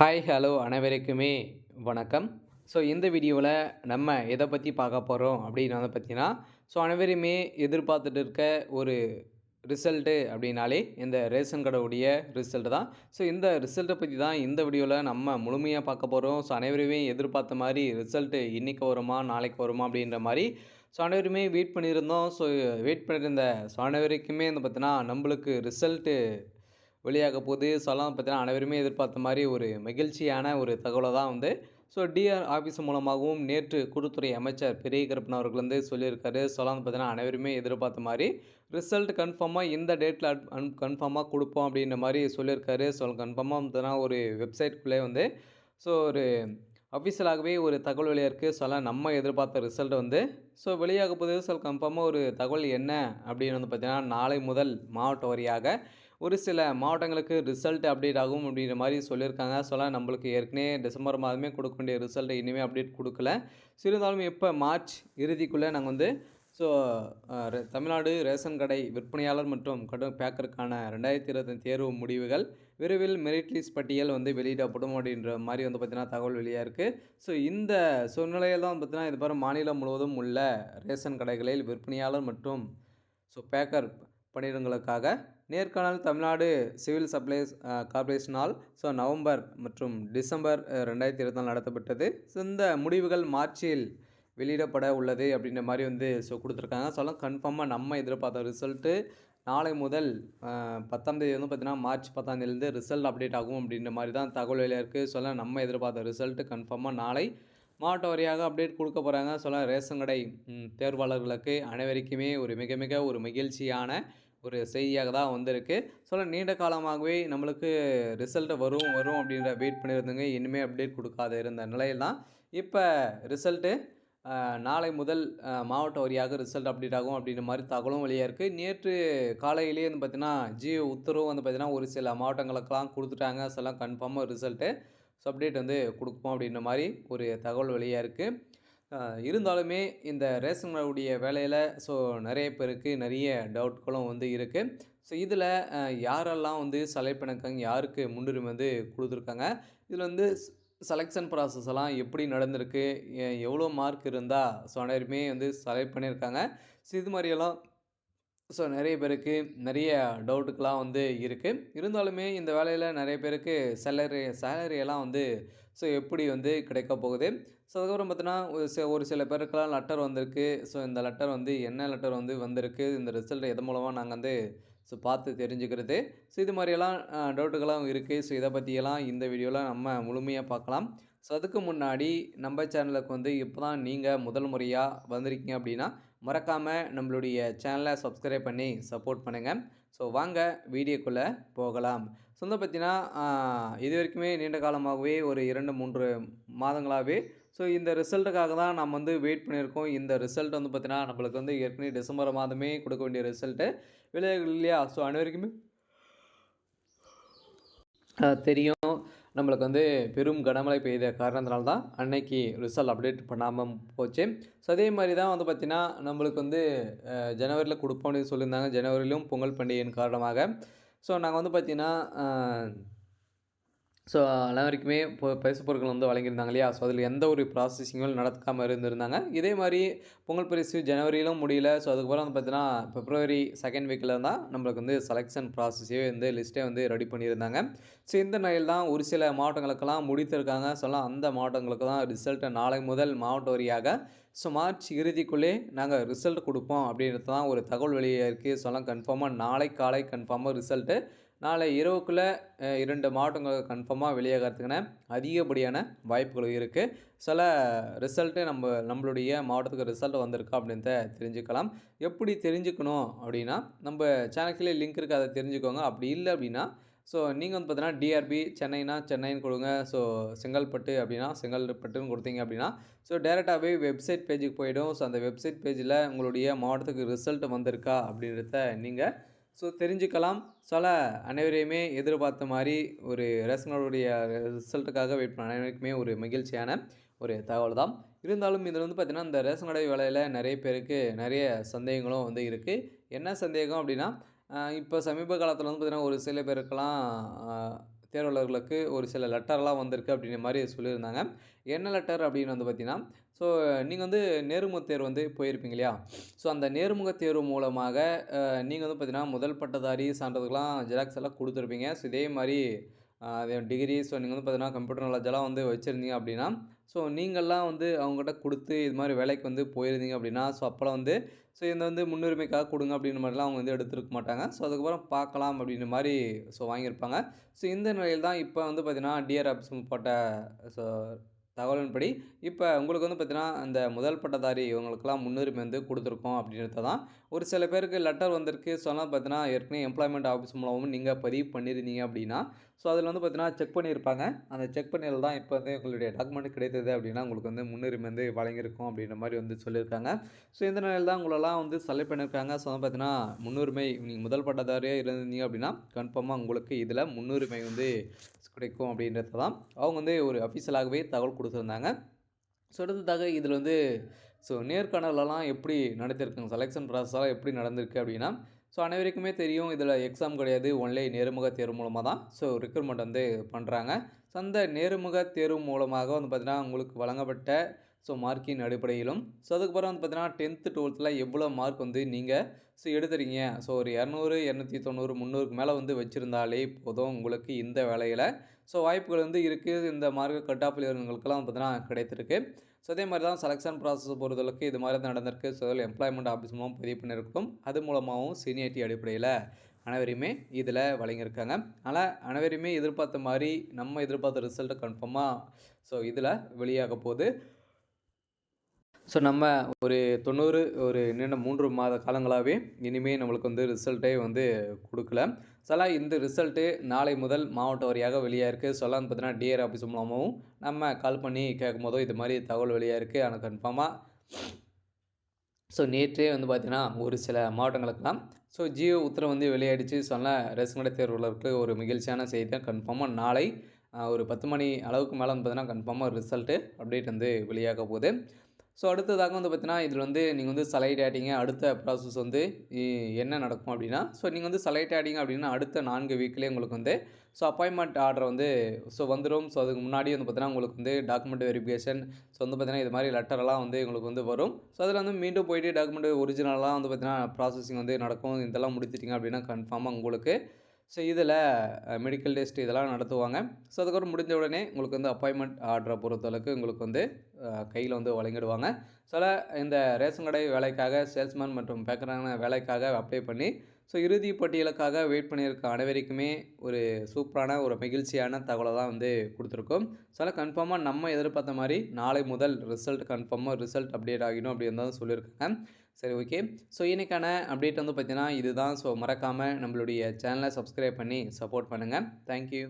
Hi, hello அனைவருக்குமே வணக்கம். So இந்த வீடியோவில் நம்ம எதை பற்றி பார்க்க போகிறோம் அப்படின்னு வந்து பார்த்தீங்கன்னா, ஸோ அனைவருமே எதிர்பார்த்துட்டு இருக்க ஒரு ரிசல்ட்டு அப்படின்னாலே இந்த ரேஷன் கடைவுடைய ரிசல்ட் தான். ஸோ இந்த ரிசல்ட்டை பற்றி தான் இந்த வீடியோவில் நம்ம முழுமையாக பார்க்க போகிறோம். ஸோ அனைவருமே எதிர்பார்த்த மாதிரி ரிசல்ட்டு இன்னைக்கு வருமா, நாளைக்கு வருமா அப்படின்ற மாதிரி ஸோ அனைவருமே வெயிட் பண்ணியிருந்தோம். ஸோ வெயிட் பண்ணியிருந்த ஸோ அனைவருக்குமே வந்து பார்த்தீங்கன்னா, நம்மளுக்கு ரிசல்ட்டு வெளியாக போகுது. சொல்லலாம் பார்த்தீங்கன்னா, அனைவருமே எதிர்பார்த்த மாரி ஒரு மகிழ்ச்சியான ஒரு தகவல தான் வந்து ஸோ டிஆர் ஆஃபீஸ் மூலமாகவும் நேற்று குடுத்துறை அமைச்சர் பெரிய கருப்பன் அவர்கள் வந்து சொல்லியிருக்காரு. சொல்லலாம் பார்த்தீங்கன்னா, அனைவருமே எதிர்பார்த்த மாரி ரிசல்ட் கன்ஃபார்மா இந்த டேட்ல கன்ஃபார்மா குடுப்போம் அப்படின்ற மாரி சொல்லியிருக்காரு. ஸோ கன்ஃபார்மா பார்த்தீங்கன்னா, ஒரு வெப்சைட்குள்ளே வந்து ஸோ ஒரு அஃபிஷியலாகவே ஒரு தகவல் வெளியாயிருக்கு. ஸோ அதெல்லாம் நம்ம எதிர்பார்த்த ரிசல்ட் வந்து ஸோ வெளியாக போகுது. ஸோ கன்ஃபார்மா ஒரு தகவல் என்ன அப்படின்னு வந்து பார்த்தீங்கன்னா, நாளை முதல் மாவட்ட வாரியாக ஒரு சில மாவட்டங்களுக்கு ரிசல்ட் அப்டேட் ஆகும் அப்படின்ற மாரி சொல்லியிருக்காங்க. நம்மளுக்கு ஏற்கனவே டிசம்பர் மாதமே கொடுக்க வேண்டிய ரிசல்ட் இனிமே அப்டேட் குடுக்கல. இருந்தாலும் எப்ப மார்ச் இறுதிக்குள்ள நாங்க வந்து ஸோ தமிழ்நாடு ரேஷன் கடை விற்பனையாளர் மற்றும் பேக்கருக்கான 2025 தேர்வு முடிவுகள் விரைவில் மெரிட் லிஸ்ட் பட்டியல் வந்து வெளியிடப்படும் அப்படின்ற மாரி வந்து பார்த்தீங்கன்னா, தகவல் வெளியா இருக்கு. ஸோ இந்த சூழ்நிலையில தான் பார்த்தீங்கன்னா, இது பாரு மாநிலம் முழுவதும் உள்ள ரேஷன் கடைகளில் விற்பனையாளர் மற்றும் ஸோ பேக்கர் பணியிடங்களுக்காக நேர்காணல் தமிழ்நாடு சிவில் சப்ளைஸ் கார்ப்பரேஷனால் ஸோ நவம்பர் மற்றும் டிசம்பர் 2024 நடத்தப்பட்டது. ஸோ இந்த முடிவுகள் மார்ச்சில் வெளியிடப்பட உள்ளது அப்படின்ற மாரி வந்து ஸோ குடுத்துருக்காங்க. கன்ஃபார்மா நம்ம எதிர்பார்த்த ரிசல்ட்டு நாளை முதல் 10ஆம் தேதி வந்து பார்த்தீங்கன்னா, மார்ச் 10ஆம் தேதியிலேருந்து ரிசல்ட் அப்டேட் ஆகும் அப்படின்ற மாரி தான் தகவல் வெளியா இருக்கு. நம்ம எதிர்பார்த்த ரிசல்ட்டு கன்ஃபார்மா நாளை மாவட்ட வாரியாக அப்டேட் குடுக்க போறாங்க. ரேஷன் கடை தேர்வாளர்களுக்கு அனைவருக்குமே ஒரு மிக மிக ஒரு மகிழ்ச்சியான ஒரு செய்தியாக தான் வந்திருக்கு. நீண்ட காலமாகவே நம்மளுக்கு ரிசல்ட் வரும் வரும் அப்படின்ற வெயிட் பண்ணியிருந்தோங்க. இனிமே அப்டேட் குடுக்காத இருந்த நிலையில் தான் இப்ப ரிசல்ட்டு நாளை முதல் மாவட்ட வாரியாக ரிசல்ட் அப்டேட் ஆகும் அப்படின்ற மாரி தகவலும் வெளியா இருக்கு. நேற்று காலையிலேயே வந்து பார்த்தீங்கன்னா, ஜியோ உத்தரவு வந்து பார்த்தீங்கன்னா, ஒரு சில மாவட்டங்களுக்கெல்லாம் குடுத்துட்டாங்க. கன்ஃபார்மா ரிசல்ட்டு அப்டேட் வந்து குடுப்போம் அப்படின்ற மாரி ஒரு தகவல் வெளியா இருக்கு. இருந்தாலுமே இந்த ரேஷன் கடையுடைய வேலையில ஸோ நெறைய பேருக்கு நெறைய டவுட்களும் வந்து இருக்கு. ஸோ இதில யாரெல்லாம் வந்து செலக்ட் பண்ணியிருக்காங்க, யாருக்கு முன்னுரிமை வந்து குடுத்துருக்காங்க. இதில வந்து செலக்ஷன் ப்ராசஸ் எல்லாம் எப்படி நடந்திருக்கு? எவ்வளோ மார்க் இருந்தா ஸோ அனைவருமே வந்து செலக்ட் பண்ணியிருக்காங்க. ஸோ இது மாரியெல்லாம் ஸோ நெறைய பேருக்கு நெறைய டவுட்டுக்கெல்லாம் வந்து இருக்கு. இருந்தாலுமே இந்த வேலையில நெறைய பேருக்கு சேலரி எல்லாம் வந்து ஸோ எப்படி வந்து கிடைக்க போகுது? ஸோ அதுக்கப்புறம் பார்த்தீங்கன்னா, ஒரு சில பேருக்கெல்லாம் லெட்டர் வந்திருக்கு. ஸோ இந்த லெட்டர் வந்து என்ன லெட்டர் வந்து வந்திருக்கு? இந்த ரிசல்ட் எதன் மூலமா நாங்க வந்து ஸோ பார்த்து தெரிஞ்சுக்கிறது. ஸோ இது மாரியெல்லாம் டவுட்டுகள்லாம் இருக்கு. ஸோ இத பத்தியெல்லாம் இந்த வீடியோல நம்ம முழுமையா பார்க்கலாம். ஸோ அதுக்கு முன்னாடி நம்ம சேனலுக்கு வந்து இப்ப தான் நீங்க முதல் முறையா வந்திருக்கீங்க அப்படின்னா, மறக்காம நம்மளுடைய சேனலை சப்ஸ்கிரைப் பண்ணி சப்போர்ட் பண்ணுங்க. ஸோ வாங்க வீடியோக்குள்ள போகலாம். வந்து பார்த்தீங்கன்னா, இதுவரைக்குமே நீண்ட காலமாகவே ஒரு 2, 3 மாதங்களாவே ஸோ இந்த ரிசல்ட்டுக்காக தான் நம்ம வந்து வெயிட் பண்ணியிருக்கோம். இந்த ரிசல்ட் வந்து பார்த்தீங்கன்னா, நம்மளுக்கு வந்து ஏற்கனவே டிசம்பர் மாதமே கொடுக்க வேண்டிய ரிசல்ட்டு வெளியாகல இல்லையா? ஸோ அனைவருக்குமே தெரியும். நம்மளுக்கு வந்து பெரும் கனமழை பெய்த காரணத்தினால தான் அன்னைக்கு ரிசல்ட் அப்டேட் பண்ணாம போச்சு. ஸோ அதே மாரி தான் வந்து பார்த்தீங்கன்னா, நம்மளுக்கு வந்து ஜனவரில குடுப்போம்னு சொல்லியிருந்தாங்க. ஜனவரியிலும் பொங்கல் பண்டிகையின் காரணமாக. ஸோ நாங்க வந்து பார்த்தீங்கன்னா, அனைவருக்குமே பரிசு பொருட்கள் வந்து வழங்கியிருந்தாங்க இல்லையா? ஸோ அதில எந்த ஒரு ப்ராசஸிங்கும் நடக்காம இருந்திருந்தாங்க. இதே மாரி பொங்கல் பரிசு ஜனவரியிலும் முடியல. ஸோ அதுக்கப்புறம் வந்து பார்த்தீங்கன்னா, பிப்ரவரி 2nd வீக்ல தான் நம்மளுக்கு வந்து செலக்ஷன் ப்ராசஸே வந்து லிஸ்ட்டே வந்து ரெடி பண்ணியிருந்தாங்க. ஸோ இந்த நிலையில் தான் ஒரு சில மாவட்டங்களுக்கெல்லாம் முடித்திருக்காங்க. அந்த மாவட்டங்களுக்கு தான் ரிசல்ட் நாளை முதல் மாவட்ட வாரியாக ஸோ மார்ச் இறுதிக்குள்ளே நாங்க ரிசல்ட் குடுப்போம் அப்படின்றது தான் ஒரு தகவல் வெளியாயிருக்கு. கன்ஃபார்மா நாளை காலை கன்ஃபார்மா ரிசல்ட்டு நாளை இரவுக்குள்ள 2 மாவட்டங்கள் கன்ஃபார்மா வெளியாகறதுக்கான அதிகப்படியான வாய்ப்புகள் இருக்கு. சில ரிசல்ட்டு நம்மளுடைய மாவட்டத்துக்கு ரிசல்ட் வந்திருக்கா அப்படின்றத தெரிஞ்சுக்கலாம். எப்படி தெரிஞ்சுக்கணும் அப்படின்னா, நம்ப சேனலுக்குள்ளே லிங்க் இருக்கு. அத தெரிஞ்சுக்கோங்க. அப்படி இல்ல அப்படின்னா, நீங்க வந்து பார்த்தீங்கன்னா, டிஆர்பி சென்னைனா சென்னைன்னு குடுங்க. செங்கல்பட்டு அப்படின்னா செங்கல்பட்டுன்னு குடுத்தீங்க அப்படின்னா, டைரக்ட்டாவே வெப்சைட் பேஜுக்கு போயிடும். அந்த வெப்சைட் பேஜ்ல உங்களுடைய மாவட்டத்துக்கு ரிசல்ட் வந்திருக்கா அப்படின்றத நீங்க தெரிஞ்சுக்கலாம். அனைவரையுமே எதிர்பார்த்த மாரி ஒரு ரேஷன் கார்டுடைய ரிசல்ட்டுக்காக வெயிட் பண்ண அனைவருக்குமே ஒரு மகிழ்ச்சியான ஒரு தகவல் தான். இருந்தாலும் இதில வந்து பார்த்தீங்கன்னா, இந்த ரேஷன் கடை வேலையில நெறைய பேருக்கு நெறைய சந்தேகங்களும் வந்து இருக்கு. என்ன சந்தேகம் அப்டின்னா, இப்ப சமீப காலத்தில வந்து பார்த்தீங்கன்னா, ஒரு சில பேருக்கெல்லாம் அ தேர்வாளர்களுக்கு ஒரு சில லெட்டர்லாம் வந்திருக்கு அப்படின்ற மாரி சொல்லியிருந்தாங்க. என்ன லெட்டர் அப்படின்னு வந்து பார்த்தீங்கன்னா, ஸோ நீங்க வந்து நேர்முகத் தேர்வு வந்து போயிருப்பீங்க இல்லையா? ஸோ அந்த நேர்முகத் தேர்வு மூலமாக நீங்க வந்து பார்த்தீங்கன்னா, முதல் பட்டதாரி சான்றிதழ்லாம் ஜெராக்ஸ் எல்லாம் குடுத்துருப்பீங்க. ஸோ இதே மாரி அது டிகிரி ஸோ நீங்க வந்து பார்த்தீங்கன்னா, கம்ப்யூட்டர் நாலேட்ஜெல்லாம் வந்து வச்சிருந்தீங்க அப்படின்னா, ஸோ நீங்கலாம் வந்து அவங்ககிட்ட குடுத்து இது மாரி வேலைக்கு வந்து போயிருந்தீங்க அப்படின்னா, ஸோ அப்பலாம் வந்து ஸோ இந்த வந்து முன்னுரிமைக்காக குடுங்க அப்படின்ற மாரிலாம் அவங்க வந்து எடுத்திருக்க மாட்டாங்க. ஸோ அதுக்கப்புறம் பார்க்கலாம் அப்படின்ற மாரி ஸோ வாங்கியிருப்பாங்க. ஸோ இந்த நிலையில தான் இப்ப வந்து பார்த்தீங்கன்னா, டிஆர் ஆஃபீஸ் போட்ட ஸோ தகவலின்படி, இப்ப உங்களுக்கு வந்து பார்த்தீங்கன்னா, அந்த முதல் பட்டதாரி இவங்களுக்கெல்லாம் முன்னுரிமை வந்து குடுத்துருக்கோம் அப்படின்றத தான். ஒரு சில பேருக்கு லெட்டர் வந்திருக்கு. சொன்னா பார்த்தீங்கன்னா, ஏற்கனவே எம்ப்ளாய்மென்ட் ஆஃபீஸ் மூலமும் நீங்க பதிவு பண்ணியிருந்தீங்க அப்படின்னா, ஸோ அதில வந்து பார்த்தீங்கன்னா, செக் பண்ணியிருப்பாங்க. அந்த செக் பண்ணையில தான் இப்ப வந்து உங்களுடைய டாக்குமெண்ட் கிடைத்தது அப்படின்னா, உங்களுக்கு வந்து முன்னுரிமை வந்து வழங்கியிருக்கும் அப்படின்ற மாரி வந்து சொல்லியிருக்காங்க. ஸோ இந்த நிலையில தான் உங்களலாம் வந்து செலக்ட் பண்ணியிருக்காங்க. ஸோ வந்து பார்த்தீங்கன்னா, முன்னுரிமை நீங்க முதல் பட்டதாரியா இருந்தீங்க அப்படின்னா, கன்ஃபார்மா உங்களுக்கு இதில முன்னுரிமை வந்து கிடைக்கும் அப்படின்றத தான் அவங்க வந்து ஒரு அஃபிஷியலாகவே தகவல் குடுத்திருந்தாங்க. ஸோ அடுத்ததாக இதில வந்து ஸோ நேர்காணலெல்லாம் எப்படி நடத்தியிருக்காங்க? செலக்ஷன் ப்ராசஸ்லாம் எப்படி நடந்திருக்கு அப்படின்னா, ஸோ அனைவருக்குமே தெரியும் இதில எக்ஸாம் கிடையாது. ஒன்லி நேர்முக தேர்வு மூலமா தான் ஸோ ரெக்ரூட்மெண்ட் வந்து பண்றாங்க. ஸோ அந்த நேர்முக தேர்வு மூலமாக வந்து பார்த்தீங்கன்னா, உங்களுக்கு வழங்கப்பட்ட ஸோ மார்க்கின் அடிப்படையிலும், ஸோ அதுக்கப்புறம் வந்து பார்த்தீங்கன்னா 10த், 12த்ல எவ்வளோ மார்க் வந்து நீங்க ஸோ எடுத்திருக்கீங்க. ஸோ ஒரு 200, 290, 300க்கு மேல வந்து வச்சிருந்தாலே போதும் உங்களுக்கு இந்த வேலையில. ஸோ வாய்ப்புகள் வந்து இருக்கு. இந்த மார்க் கட் ஆஃப்ல இருந்தவங்களுக்கெல்லாம் பார்த்தீங்கன்னா கிடைத்திருக்கு. ஸோ அதே மாரி தான் செலக்ஷன் ப்ராசஸ பொறுத்தளவுக்கு இது மாரி தான் நடந்திருக்கு. ஸோ அதில எம்ப்ளாய்மென்ட் ஆஃபீஸ் மூலமா பதிவு பண்ணியிருக்கும். அது மூலமாவும் சீனியாரிட்டி அடிப்படையில அனைவரையுமே இதில வழங்கியிருக்காங்க. அதனால அனைவருமே எதிர்பார்த்த மாரி நம்ம எதிர்பார்த்த ரிசல்ட் கன்ஃபார்மா ஸோ இதில வெளியாக போது. ஸோ நம்ம ஒரு 90 ஒரு இன்னும் 3 மாத காலங்களாவே இனிமே நம்மளுக்கு வந்து ரிசல்ட்டே வந்து குடுக்கல. ஸோ அதனால் இந்த ரிசல்ட்டு நாளை முதல் மாவட்ட வாரியாக வெளியா இருக்கு. ஸோ எல்லாம் பார்த்தீங்கன்னா, டிஆர் ஆஃபீஸ் மூலமாவும் நம்ம கால் பண்ணி கேட்கும்போதும் இது மாரி தகவல் வெளியா இருக்கு. ஆனா கன்ஃபார்மா ஸோ நேற்றே வந்து பார்த்தீங்கன்னா, ஒரு சில மாவட்டங்களுக்கெல்லாம் ஸோ ஜியோ உத்தரவு வந்து வெளியாயிடுச்சு. ஸோ அதனால ரேஷன் கடை தேர்வாளருக்கு ஒரு மகிழ்ச்சியான செய்தி தான். கன்ஃபார்மா நாளை ஒரு 10 மணி அளவுக்கு மேல வந்து பார்த்தீங்கன்னா, கன்ஃபார்மா ரிசல்ட்டு அப்டேட் வந்து வெளியாக போகுது. ஸோ அடுத்ததாக வந்து பார்த்தீங்கன்னா, இதில வந்து நீங்க வந்து செலக்ட் ஆயிட்டீங்க. அடுத்த ப்ராசஸ் வந்து இ என்ன நடக்கும் அப்டின்னா, ஸோ நீங்க வந்து செலக்ட் ஆயிட்டீங்க அப்டின்னா, அடுத்த 4 வீக்லயே உங்களுக்கு வந்து ஸோ அப்பாயின்ட்மென்ட் ஆர்டர் வந்து ஸோ வந்துரும். ஸோ அதுக்கு முன்னாடி வந்து பார்த்தீங்கன்னா, உங்களுக்கு வந்து டாக்குமெண்ட் வெரிஃபிகேஷன் ஸோ வந்து பார்த்தீங்கன்னா, இது மாரி லெட்டர்லாம் வந்து உங்களுக்கு வந்து வரும். ஸோ அதில வந்து மீண்டும் போயிட்டு டாக்குமெண்ட் ஒரிஜினல்லாம் வந்து பார்த்தீங்கன்னா, ப்ராசஸிங் வந்து நடக்கும். இதெல்லாம் முடித்துட்டீங்க அப்டின்னா, கன்ஃபார்மா உங்களுக்கு ஸோ இதில மெடிக்கல் டெஸ்ட் இதெல்லாம் நடத்துவாங்க. ஸோ அதுக்கப்புறம் முடிஞ்ச உடனே உங்களுக்கு வந்து அப்பாயின்ட்மென்ட் ஆர்டர பொறுத்தளவுக்கு உங்களுக்கு வந்து கையில வந்து வழங்கிடுவாங்க. சில இந்த ரேஷன் கடை வேலைக்காக சேல்ஸ்மேன் மற்றும் பேக்கரான வேலைக்காக அப்ளை பண்ணி, ஸோ இறுதி பட்டியலுக்காக வெயிட் பண்ணியிருக்க அனைவருக்குமே ஒரு சூப்பரான ஒரு மகிழ்ச்சியான தகவல தான் வந்து குடுத்துருக்கோம். ஸோ அதனால கன்ஃபார்மா நம்ம எதிர்பார்த்த மாரி நாளை முதல் ரிசல்ட் கன்ஃபார்மா ரிசல்ட் அப்டேட் ஆகிடும் அப்படின்னு தான் சொல்லியிருக்காங்க. சரி ஓகே. ஸோ இன்னைக்கான அப்டேட் வந்து பார்த்தீங்கன்னா, இதுதான். ஸோ மறக்காம நம்மளுடைய சேனல சப்ஸ்கிரைப் பண்ணி சப்போர்ட் பண்ணுங்க. Thank you.